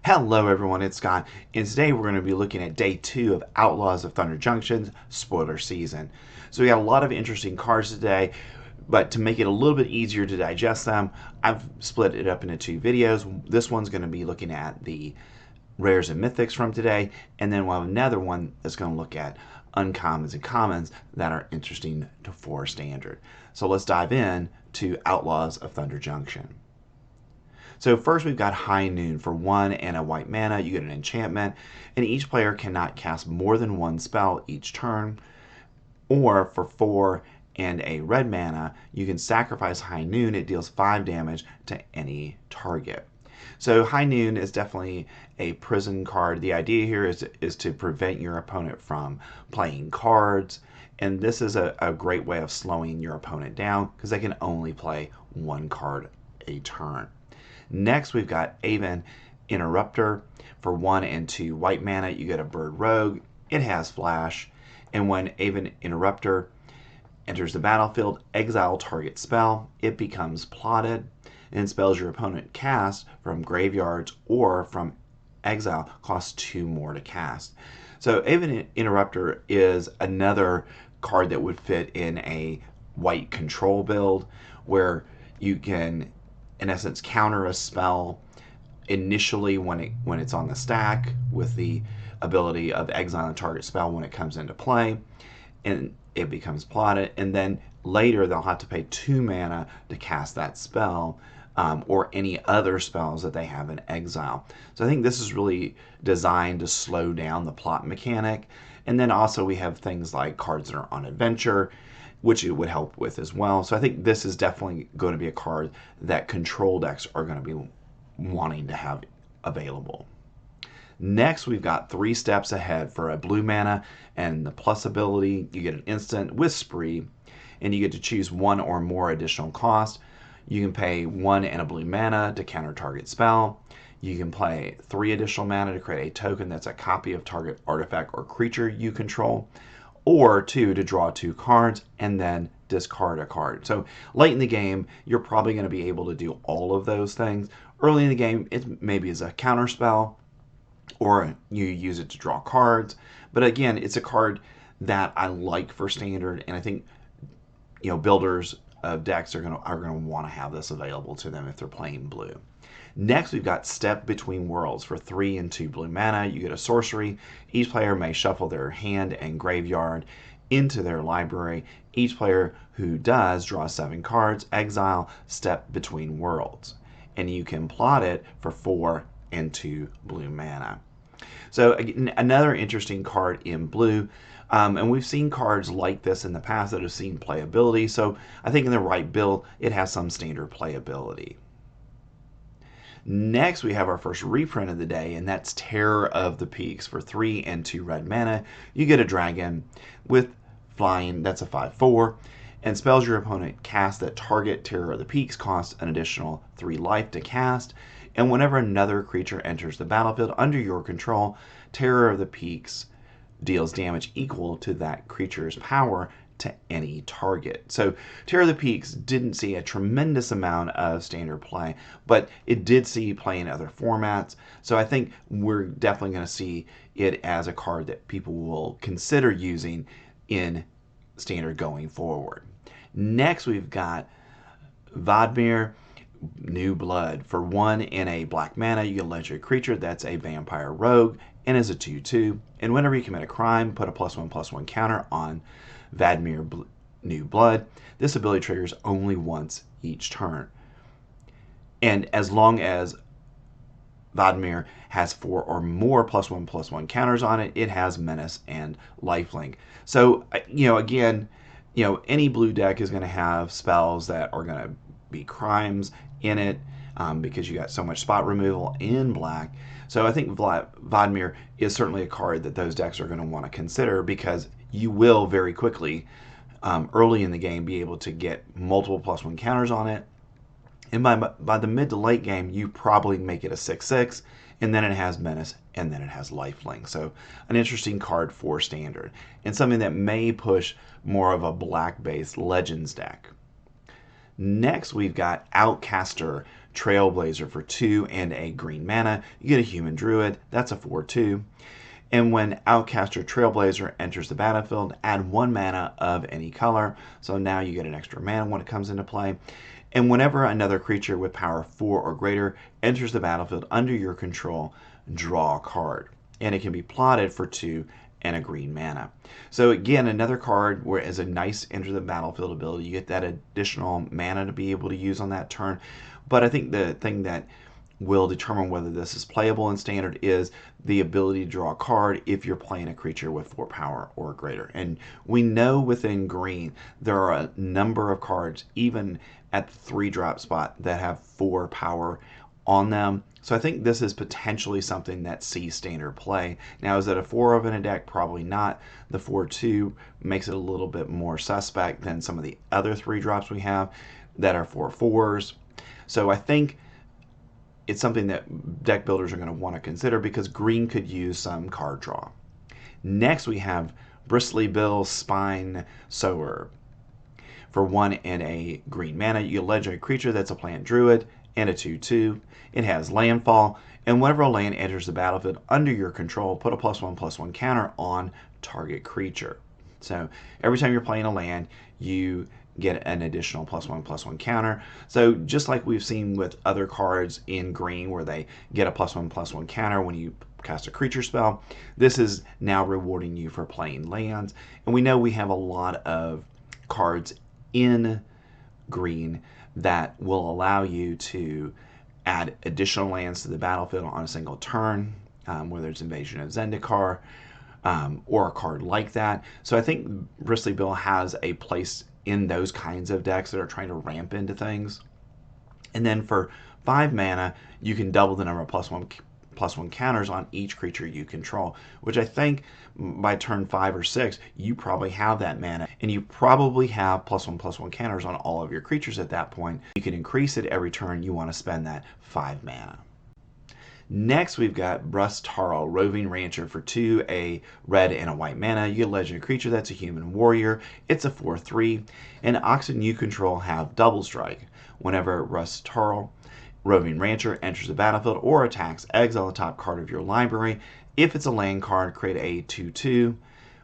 Hello everyone, it's Scott, and today we're going to be looking at day 2 of Outlaws of Thunder Junction's spoiler season. So we got a lot of interesting cards today, but to make it a little bit easier to digest them, I've split it up into 2 videos. This one's going to be looking at the rares and mythics from today, and then we'll have another one that's going to look at uncommons and commons that are interesting for standard. So let's dive in to Outlaws of Thunder Junction. So first we've got High Noon. For 1 and a white mana, you get an enchantment, and each player cannot cast more than 1 spell each turn. Or for 4 and a red mana, you can sacrifice High Noon. It deals 5 damage to any target. So High Noon is definitely a prison card. The idea here is to prevent your opponent from playing cards, and this is a great way of slowing your opponent down because they can only play 1 card a turn. Next, we've got Aven Interrupter. For 1 and 2 white mana, you get a Bird Rogue. It has Flash, and when Aven Interrupter enters the battlefield, exile target spell. It becomes plotted, and spells your opponent cast from graveyards or from exile cost 2 more to cast. So Aven Interrupter is another card that would fit in a white control build where you can, in essence, counter a spell initially when it's on the stack with the ability of exiling a target spell when it comes into play, and it becomes plotted, and then later they'll have to pay 2 mana to cast that spell or any other spells that they have in exile. So I think this is really designed to slow down the plot mechanic. And then also we have things like cards that are on adventure, which it would help with as well. So I think this is definitely going to be a card that control decks are going to be wanting to have available. Next, we've got 3 steps ahead. For a blue mana and the plus ability, you get an instant with Spree, and you get to choose 1 or more additional cost. You can pay 1 and a blue mana to counter target spell. You can play 3 additional mana to create a token that's a copy of target artifact or creature you control, or 2 to draw 2 cards and then discard a card. So late in the game, you're probably going to be able to do all of those things. Early in the game, it maybe is a counter spell, or you use it to draw cards. But again, it's a card that I like for standard, and I think builders of decks are going to want to have this available to them if they're playing blue. Next, we've got Step Between Worlds. For 3 and 2 blue mana, you get a sorcery. Each player may shuffle their hand and graveyard into their library. Each player who does draws 7 cards. Exile Step Between Worlds, and you can plot it for 4 and 2 blue mana. So another interesting card in blue. And we've seen cards like this in the past that have seen playability. So I think in the right build, it has some standard playability. Next, we have our first reprint of the day, and that's Terror of the Peaks. For 3 and 2 red mana, you get a dragon with flying. That's a 5/4. And spells your opponent cast that target Terror of the Peaks cost an additional 3 life to cast. And whenever another creature enters the battlefield under your control, Terror of the Peaks deals damage equal to that creature's power to any target. So Terror of the Peaks didn't see a tremendous amount of standard play, but it did see play in other formats. So I think we're definitely going to see it as a card that people will consider using in standard going forward. Next, we've got Vadmir New Blood. For 1 and a black mana, you get a legendary creature that's a vampire rogue and is a 2/2. And whenever you commit a crime, put a +1/+1 counter on Vadmir New Blood. This ability triggers only once each turn. And as long as Vadmir has 4 or more +1/+1 counters on it, it has Menace and Lifelink. So, again, any blue deck is going to have spells that are going to be crimes in it because you got so much spot removal in black. So I think Vadmir is certainly a card that those decks are going to want to consider because you will very quickly, early in the game, be able to get multiple +1 counters on it. And by the mid to late game, you probably make it a 6/6, and then it has Menace, and then it has Lifelink. So an interesting card for standard, and something that may push more of a black-based Legends deck. Next, we've got Outcaster Trailblazer for 2 and a green mana. You get a human druid, that's a 4/2. And when Outcaster Trailblazer enters the battlefield, add 1 mana of any color. So now you get an extra mana when it comes into play. And whenever another creature with power 4 or greater enters the battlefield under your control, draw a card. And it can be plotted for 2 and a green mana. So again, another card where as a nice enter the battlefield ability, you get that additional mana to be able to use on that turn. But I think the thing that will determine whether this is playable in standard is the ability to draw a card if you're playing a creature with 4 power or greater. And we know within green there are a number of cards, even at the 3-drop spot, that have 4 power on them. So I think this is potentially something that sees standard play. Now, is it a 4 of in a deck? Probably not. The 4/2 makes it a little bit more suspect than some of the other 3-drops we have that are 4/4s. So I think it's something that deck builders are going to want to consider because green could use some card draw. Next, we have Bristly Bill Spine Sower. For 1 and a green mana, you get a legendary creature that's a plant druid and a 2/2. It has landfall, and whenever a land enters the battlefield under your control, put a +1/+1 counter on target creature. So every time you're playing a land, you get an additional +1/+1 counter. So just like we've seen with other cards in green where they get a +1/+1 counter when you cast a creature spell, this is now rewarding you for playing lands. And we know we have a lot of cards in green that will allow you to add additional lands to the battlefield on a single turn, whether it's Invasion of Zendikar or a card like that. So I think Bristly Bill has a place in those kinds of decks that are trying to ramp into things. And then for 5 mana, you can double the number of +1/+1 counters on each creature you control, which I think by turn 5 or 6, you probably have that mana, and you probably have +1/+1 counters on all of your creatures at that point. You can increase it every turn you want to spend that 5 mana. Next, we've got Brustarl, Roving Rancher for 2, a red and a white mana. You get a legendary creature that's a human warrior. It's a 4/3, and oxen you control have double strike. Whenever Brustarl, Roving Rancher, enters the battlefield or attacks, exile the top card of your library. If it's a land card, create a 2/2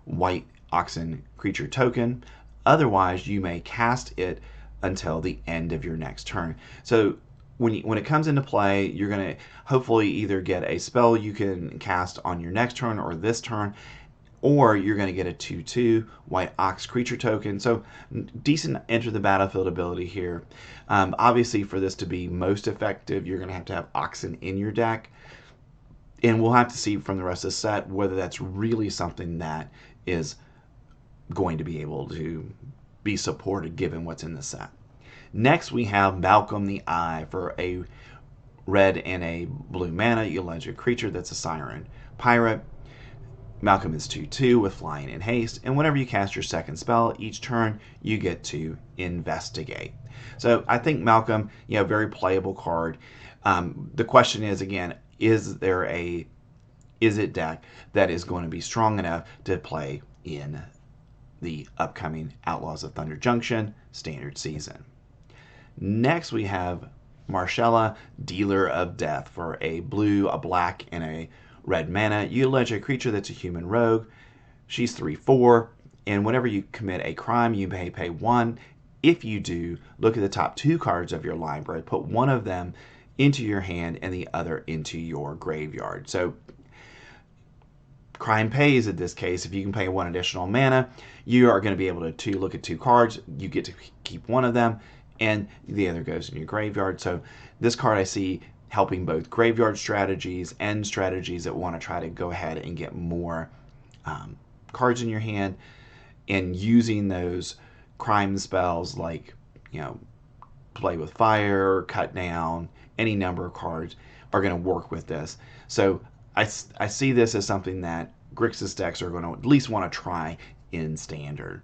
white oxen creature token. Otherwise, you may cast it until the end of your next turn. So when it comes into play, you're going to hopefully either get a spell you can cast on your next turn or this turn, or you're going to get a 2/2 white ox creature token. So decent enter the battlefield ability here. Obviously, for this to be most effective, you're going to have oxen in your deck. And we'll have to see from the rest of the set whether that's really something that is going to be able to be supported given what's in the set. Next, we have Malcolm the Eye for a red and a blue mana. You legendary creature that's a Siren Pirate. Malcolm is 2/2 with flying and haste, and whenever you cast your second spell each turn, you get to investigate. So I think Malcolm, very playable card. The question is, again, is it deck that is going to be strong enough to play in the upcoming Outlaws of Thunder Junction standard season? Next, we have Marshalla, Dealer of Death for a blue, a black, and a red mana. You legendary creature that's a human rogue. She's 3/4, and whenever you commit a crime, you may pay 1. If you do, look at the top 2 cards of your library, put one of them into your hand and the other into your graveyard. So crime pays in this case. If you can pay 1 additional mana, you are going to be able to look at 2 cards. You get to keep one of them, and the other goes in your graveyard. So this card I see helping both graveyard strategies and strategies that want to try to go ahead and get more cards in your hand, and using those crime spells like play with fire, cut down, any number of cards are going to work with this. So I see this as something that Grixis decks are going to at least want to try in standard.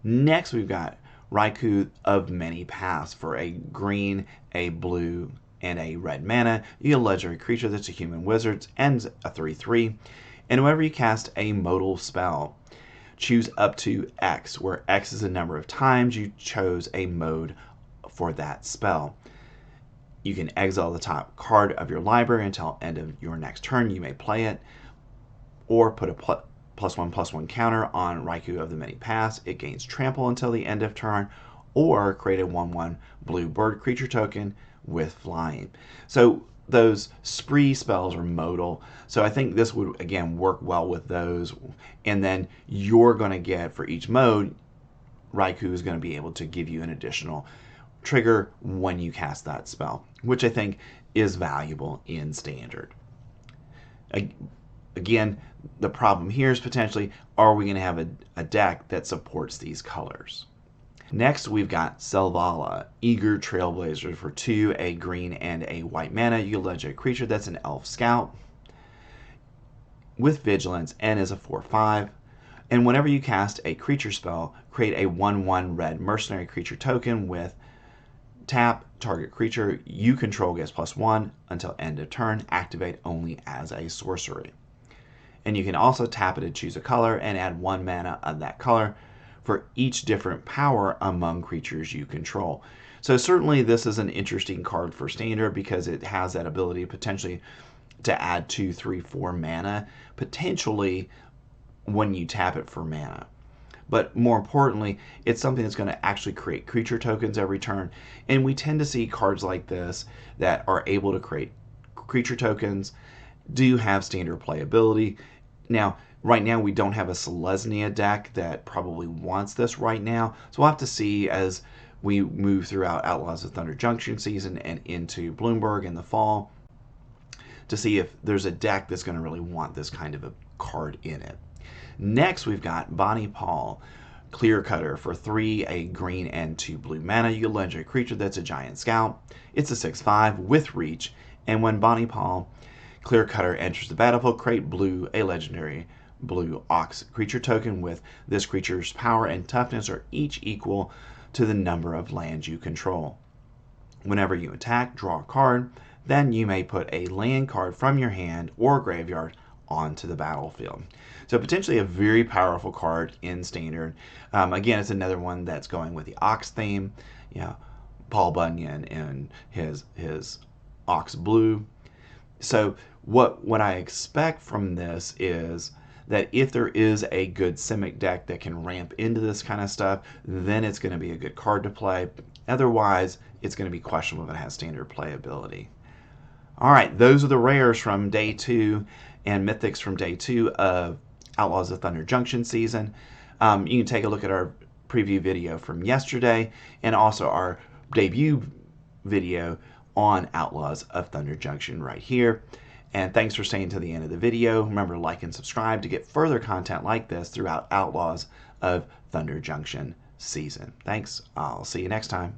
Next, we've got Raikou of Many Paths for a green, a blue, and a red mana. You get a legendary creature that's a human wizard, ends a 3/3, and whenever you cast a modal spell, choose up to X, where X is the number of times you chose a mode for that spell. You can exile the top card of your library until end of your next turn. You may play it, or put a +1/+1 counter on Raikou of the Many Paths. It gains trample until the end of turn, or create a 1/1 blue bird creature token with flying. So those spree spells are modal, so I think this would again work well with those. And then you're going to get, for each mode, Raikou is going to be able to give you an additional trigger when you cast that spell, which I think is valuable in Standard. Again, the problem here is potentially, are we going to have a deck that supports these colors? Next, we've got Selvala, Eager Trailblazer for 2, a green and a white mana. You legendary creature that's an elf scout with vigilance and is a 4/5. And whenever you cast a creature spell, create a 1/1 red mercenary creature token with tap. Target creature you control gets +1 until end of turn. Activate only as a sorcery. And you can also tap it to choose a color and add 1 mana of that color for each different power among creatures you control. So certainly this is an interesting card for Standard because it has that ability potentially to add 2, 3, 4 mana, potentially when you tap it for mana. But more importantly, it's something that's going to actually create creature tokens every turn. And we tend to see cards like this that are able to create creature tokens do have Standard playability. Now, right now we don't have a Selesnya deck that probably wants this right now, so we'll have to see as we move throughout Outlaws of Thunder Junction season and into Bloomburg in the fall to see if there's a deck that's going to really want this kind of a card in it. Next, we've got Bonnie Paul, Clear Cutter for 3, a green and 2 blue mana. You legendary creature that's a giant scout. It's a 6/5 with reach, and when Bonnie Paul Clear Cutter enters the battlefield, create blue, a legendary blue ox creature token with this creature's power and toughness are each equal to the number of lands you control. Whenever you attack, draw a card, then you may put a land card from your hand or graveyard onto the battlefield. So potentially a very powerful card in Standard. Again, it's another one that's going with the Ox theme. You know, Paul Bunyan and his Ox Blue. So what I expect from this is that if there is a good Simic deck that can ramp into this kind of stuff, then it's going to be a good card to play. Otherwise, it's going to be questionable if it has Standard playability. All right, those are the rares from Day 2 and Mythics from Day 2 of Outlaws of Thunder Junction season. You can take a look at our preview video from yesterday and also our debut video on Outlaws of Thunder Junction right here. And thanks for staying to the end of the video. Remember to like and subscribe to get further content like this throughout Outlaws of Thunder Junction season. Thanks. I'll see you next time.